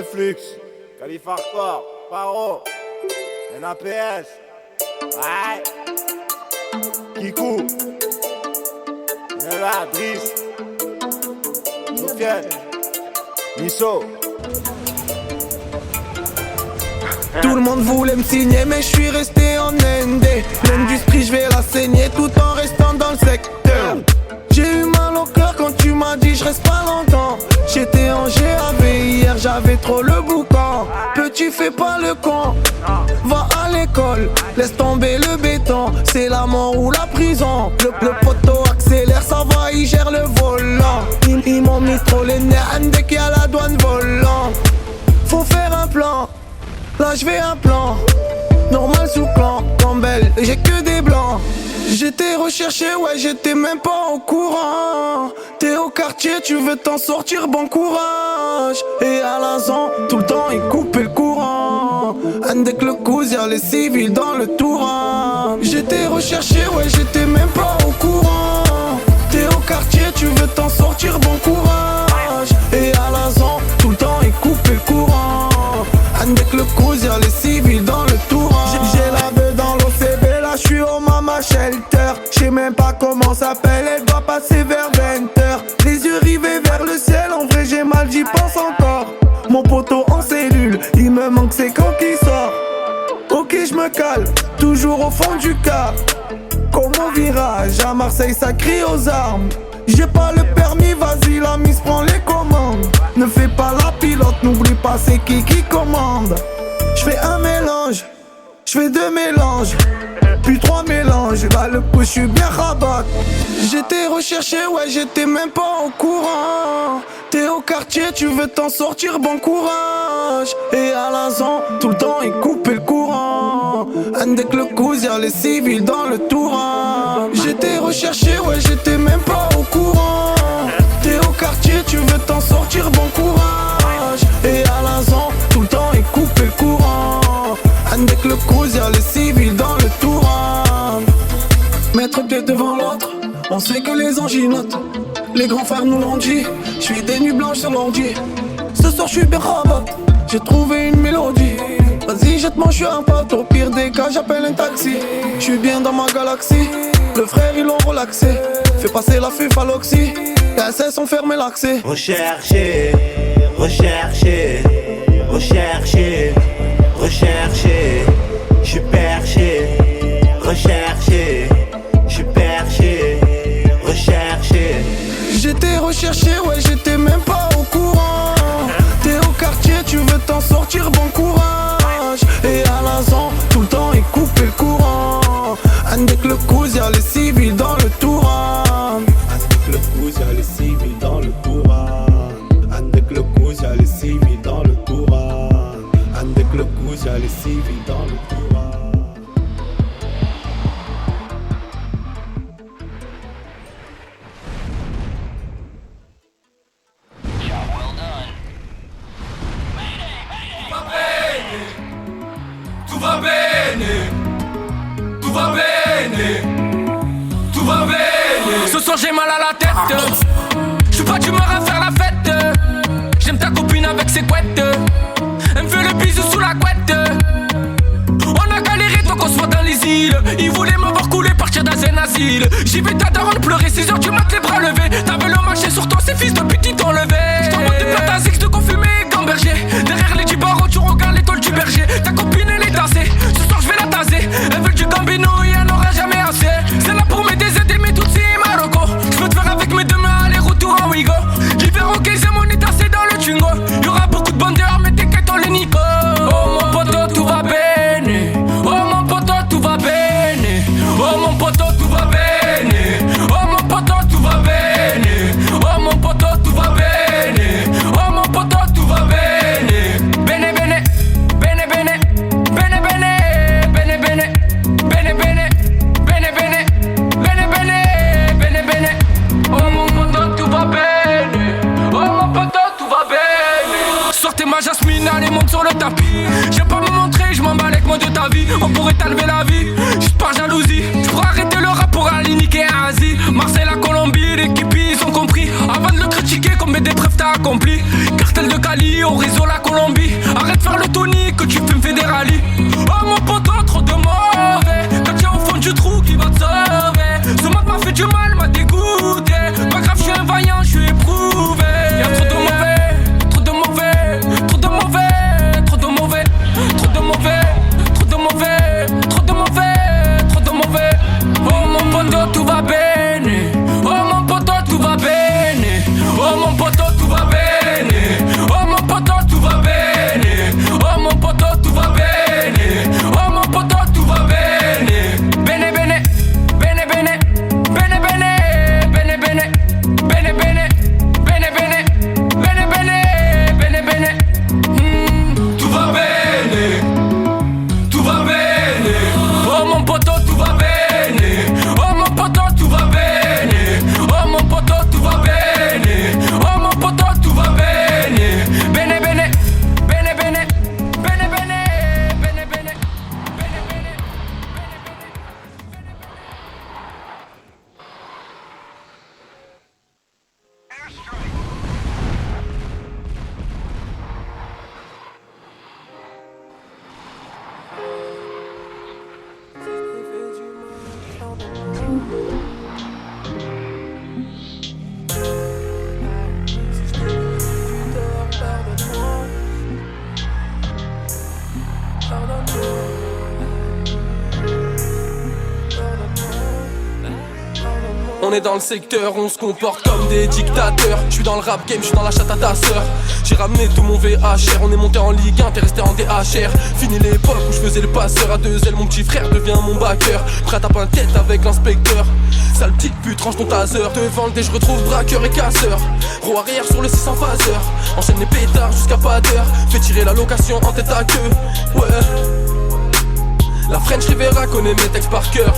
Flux, Khalifa Hardcore, Paro, NAPS, ouais, Kikou, Nella, Driss, Soufiane, Nisso. Tout le monde voulait me signer mais je suis resté en ND. L'industrie je vais la saigner tout en restant dans le secteur. J'ai eu mal au cœur quand tu m'as dit je reste pas longtemps. J'étais en GAV hier, j'avais trop le boucan. Petit fais pas le con, va à l'école, laisse tomber le béton. C'est la mort ou la prison. Le poteau accélère, ça va, il gère le volant. Ils m'ont mis trop les nerfs dès qu'il y a la douane volante. Faut faire un plan, là je vais un plan. Normal sous plan, Campbell, j'ai que des blancs. J'étais recherché, ouais j'étais même pas au courant. T'es au quartier, tu veux t'en sortir, bon courage. Et à la zone, tout le temps ils coupaient le courant. Avec le cousin, y'a les civils dans le Touran. J'étais recherché, ouais j'étais même pas au courant. T'es au quartier, tu veux t'en sortir, bon courage. Et à la zone, tout le temps ils coupaient le courant. Avec le cousin, y'a les civils dans le Touran. J'ai la veuve dans l'OCB, là j'suis au Mama Shelter. J'sais même pas comment s'appelle, elle doit passer vers 20h. Les yeux rivés vers le ciel, en vrai j'ai mal, j'y pense encore. Mon poteau en cellule, il me manque c'est quand qu'il sort. Ok j'me cale, toujours au fond du car. Comme au virage, à Marseille ça crie aux armes. J'ai pas le permis, vas-y la mise prend les commandes. Ne fais pas la pilote, n'oublie pas c'est qui commande. J'fais un mélange, j'fais deux mélanges, puis trois mélanges. Là le coup j'suis bien rabat. J'étais recherché, ouais j'étais même pas au courant. T'es au quartier, tu veux t'en sortir, bon courage. Et à la zone, tout le temps ils coupaient le courant. Avec le cousin, y'a les civils dans le Touran. J'étais recherché, ouais j'étais même pas au courant. T'es au quartier, tu veux t'en sortir, bon courage. Et à la zone, tout le temps ils coupaient le courant. Avec le cousin, y'a les civils dans le Touran. Mettre pied devant l'autre, on sait que les anges y notent. Les grands frères nous l'ont dit, j'suis des nuits blanches sur l'ordi. Ce soir j'suis bien rabat, j'ai trouvé une mélodie. Vas-y jette-moi, j'suis un pote, au pire des cas j'appelle un taxi. J'suis bien dans ma galaxie, le frère ils l'ont relaxé. Fais passer la fuf à l'oxy, les SS ont fermé l'accès. Rechercher, rechercher, rechercher, rechercher. J'suis perché, rechercher, j'suis perché, rechercher. J'étais recherché, ouais j'étais même pas au courant. T'es au quartier, tu veux t'en sortir, bon courage. Et à la zone, tout le temps ils coupaient le courant. Avec le cousin, y'a les civils dans le Touran. Avec le cousin, y'a les civils dans le Touran. Avec le cousin, y'a les civils dans le Touran. Avec le cousin, y'a les civils dans le Touran. Tout va bene, tout va bene, tout va bene. Ce soir j'ai mal à la tête, j'suis pas d'humeur à faire la fête. J'aime ta copine avec ses couettes, elle me fait le bisou sous la couette. On a galéré tant qu'on soit dans les îles. Ils voulaient m'avoir coulé, partir dans un asile. J'y vais ta daronne pleurer, 6h du mat les bras levés. T'avais le marché sur toi, ces fils de pute ils t'ont levé. J't'envoie des plats à Zix de confumé et gamberger. Derrière les 10 barreaux tu regardes l'étoile du berger. Ta copine elle est tassée, ce soir j'vais la taser. Elle veut du gambino et elle n'aura jamais assez. C'est là pour m'aider, aider mes tutsis et Marocco. J'veux te faire avec mes deux mains aller-retour en Wigo. L'hiver au Gayzem on est tassé dans le Tungo. Y'aura beaucoup de bandeurs mais t'inquiète on les nico. Oh mon poteau tout va bene. Oh mon poteau tout va bene. Oh mon poteau tout va bene. Oh mon poteau tout va bene. Oh mon poteau tout va bene. Oh mon poteau tout va bene. Bene bene. Bene bene. Bene bene. Bene bene. Bene bene. Bene bene. Bene bene. Bene bene. Oh mon poteau tout va bene. Oh mon poteau tout va bene. Sortez ma Jasmine, allez monte sur le tapis. J'aime pas me montrer, je m'en bats avec moi de ta vie. On pourrait t'enlever la vie, juste par jalousie. Je pourrais arrêter le rap pour aller niquer un Asie. Marseille, la Colombie, l'équipe ils ont compris. Avant de le critiquer comme combien d'épreuves t'as accompli. Cartel de Cali, au réseau la Colombie. Arrête de faire le Tony que tu fumes fais des rallyes. Oh mon poteau, trop de mauvais. Quand t'es au fond du trou qui va te sauver. Ce mode m'a fait du mal, m'a dégoûté. Pas grave, je suis un vaillant, je suis éprouvé. Y'a trop de mauvais, trop de mauvais, trop de mauvais, trop de mauvais, trop de mauvais, trop de mauvais, trop de mauvais, trop de mauvais. Oh mon poteau, tout va bene. Oh mon poteau, tout va bene. Oh mon poteau, tout va bene. Oh mon poteau, tout va bene. Oh mon poteau, tout va bene. Oh mon poteau, tout va bene. Bene bene, bene bene, bene bene, bene bene, bene bene, bene bene, bene bene, bene bene. Tout va bene, tout va bene. Oh mon poteau, tout va bene. Oh mon poteau, tout va bene. Oh mon poteau, tout va bene. Oh mon poteau, tout va bene. Bene bene, bene bene, bene bene, bene bene, bene bene. On est dans le secteur, on se comporte comme des dictateurs. Je suis dans le rap game, je suis dans la chatte à ta sœur. J'ai ramené tout mon VHR, on est monté en Ligue 1, t'es resté en DHR. Fini l'époque où je faisais le passeur à deux ailes, mon petit frère devient mon backer. Prêt à taper un tête avec l'inspecteur. Sale petite pute, range ton taser. Devant le dé, je retrouve braqueur et casseur. Roue arrière sur le 600 phaseur. Enchaîne les pétards jusqu'à pas d'heure. Fais tirer la location en tête à queue. Ouais. La French Rivera connaît mes textes par cœur.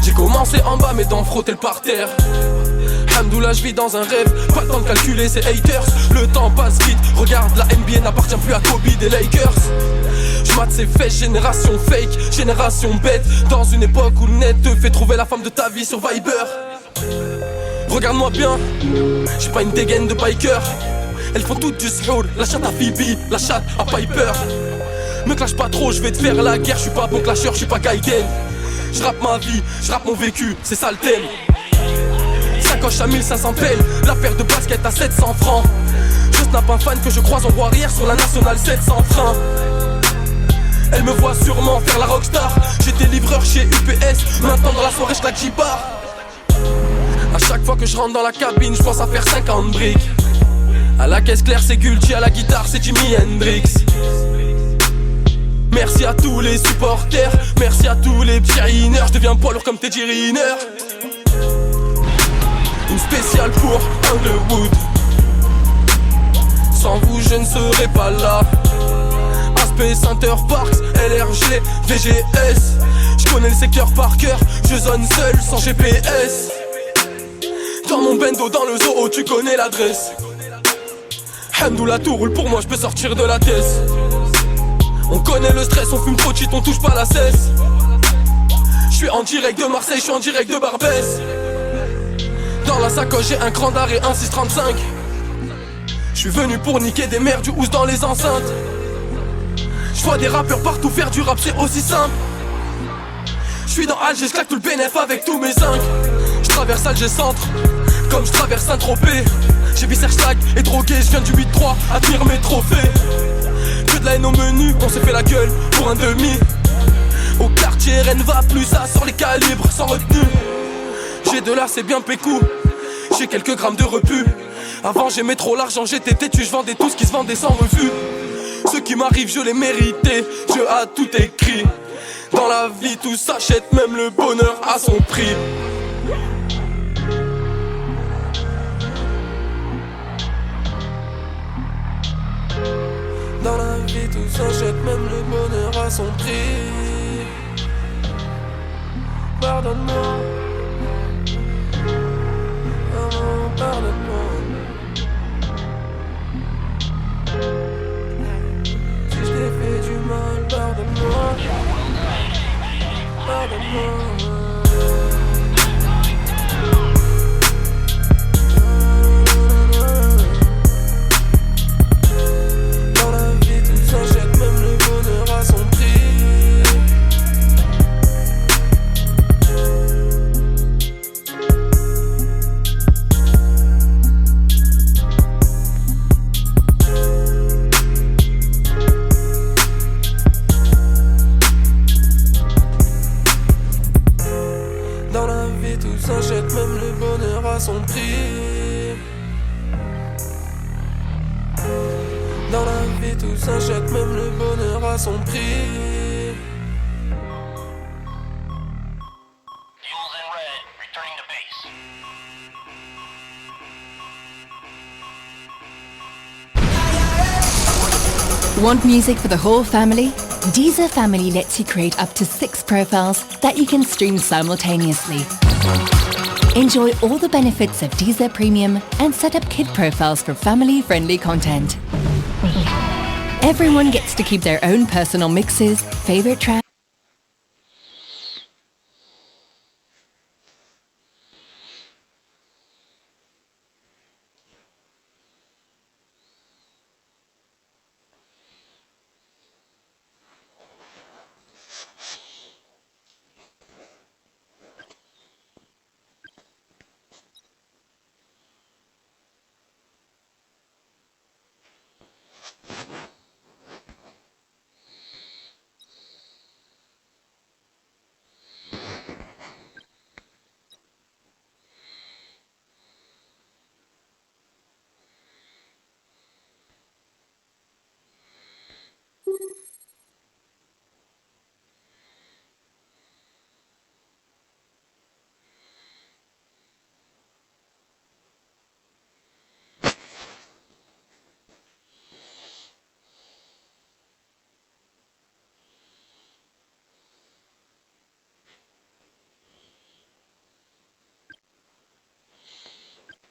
J'ai commencé en bas mais d'en frotter le parterre. Hamdoullah, je vis dans un rêve, pas le temps de calculer ces haters. Le temps passe vite, regarde la NBA n'appartient plus à Kobe des Lakers. J'mate ces fesses, génération fake, génération bête. Dans une époque où le net te fait trouver la femme de ta vie sur Viber. Regarde-moi bien, j'ai pas une dégaine de biker. Elles font toutes du sroul, la chatte à Phoebe, la chatte à Piper. Me clash pas trop, je vais te faire la guerre. Je suis pas bon clasheur, je suis pas Gaiden. Je rappe ma vie, je rappe mon vécu, c'est ça le thème. Sacoche à 1500 pelles, la paire de basket à 700 francs. Je snap un fan que je croise en roue arrière sur la nationale 700 freins. Elle me voit sûrement faire la rockstar. J'étais livreur chez UPS, maintenant dans la soirée je claque J-Bar. A chaque fois que je rentre dans la cabine, je pense à faire 50 briques. À la caisse claire c'est Gulchi, à la guitare c'est Jimi Hendrix. Merci à tous les supporters, merci à tous les petits winners. Je deviens poids lourd comme Teddy Riner. Une spéciale pour Inglewood. Sans vous je ne serais pas là. Aspect Center Parks, LRG, VGS. Je connais le secteur par cœur, je zone seul sans GPS. Dans mon bendo, dans le zoo, tu connais l'adresse. Hamdoullah tout roule pour moi, je peux sortir de la tête. On connaît le stress, on fume trop de shit, on touche pas la cesse. Je suis en direct de Marseille, je suis en direct de Barbès. Dans la sacoche j'ai un cran d'arrêt, un 635. Je suis venu pour niquer des mères du housse dans les enceintes. Je vois des rappeurs partout faire du rap, c'est aussi simple. Je suis dans Alger, je claque tout le bénéf avec tous mes 5. Je traverse Alger Centre, comme je traverse Saint-Tropez. J'ai viscère schlag et drogué, je viens du 8-3, admire mes trophées. Que de la haine au menu, on s'est fait la gueule pour un demi. Au quartier, Rennes va plus, ça sort les calibres sans retenue. J'ai de là, c'est bien pécou, j'ai quelques grammes de repu. Avant j'aimais trop l'argent, j'étais têtu, je vendais tout ce qui se vendait sans revue. Ce qui m'arrive, je l'ai mérité, Dieu a tout écrit. Dans la vie, tout s'achète, même le bonheur à son prix. Dans la vie tout s'achète, même le bonheur à son prix. Pardonne-moi, oh, pardonne-moi. Si je t'ai fait du mal, pardonne-moi. Pardonne-moi. Dans la vie tout s'achète, même le bonheur a son prix. Want music for the whole family? Deezer Family lets you create up to 6 profiles that you can stream simultaneously. Enjoy all the benefits of Deezer Premium and set up kid profiles for family-friendly content. Everyone gets to keep their own personal mixes, favorite tracks,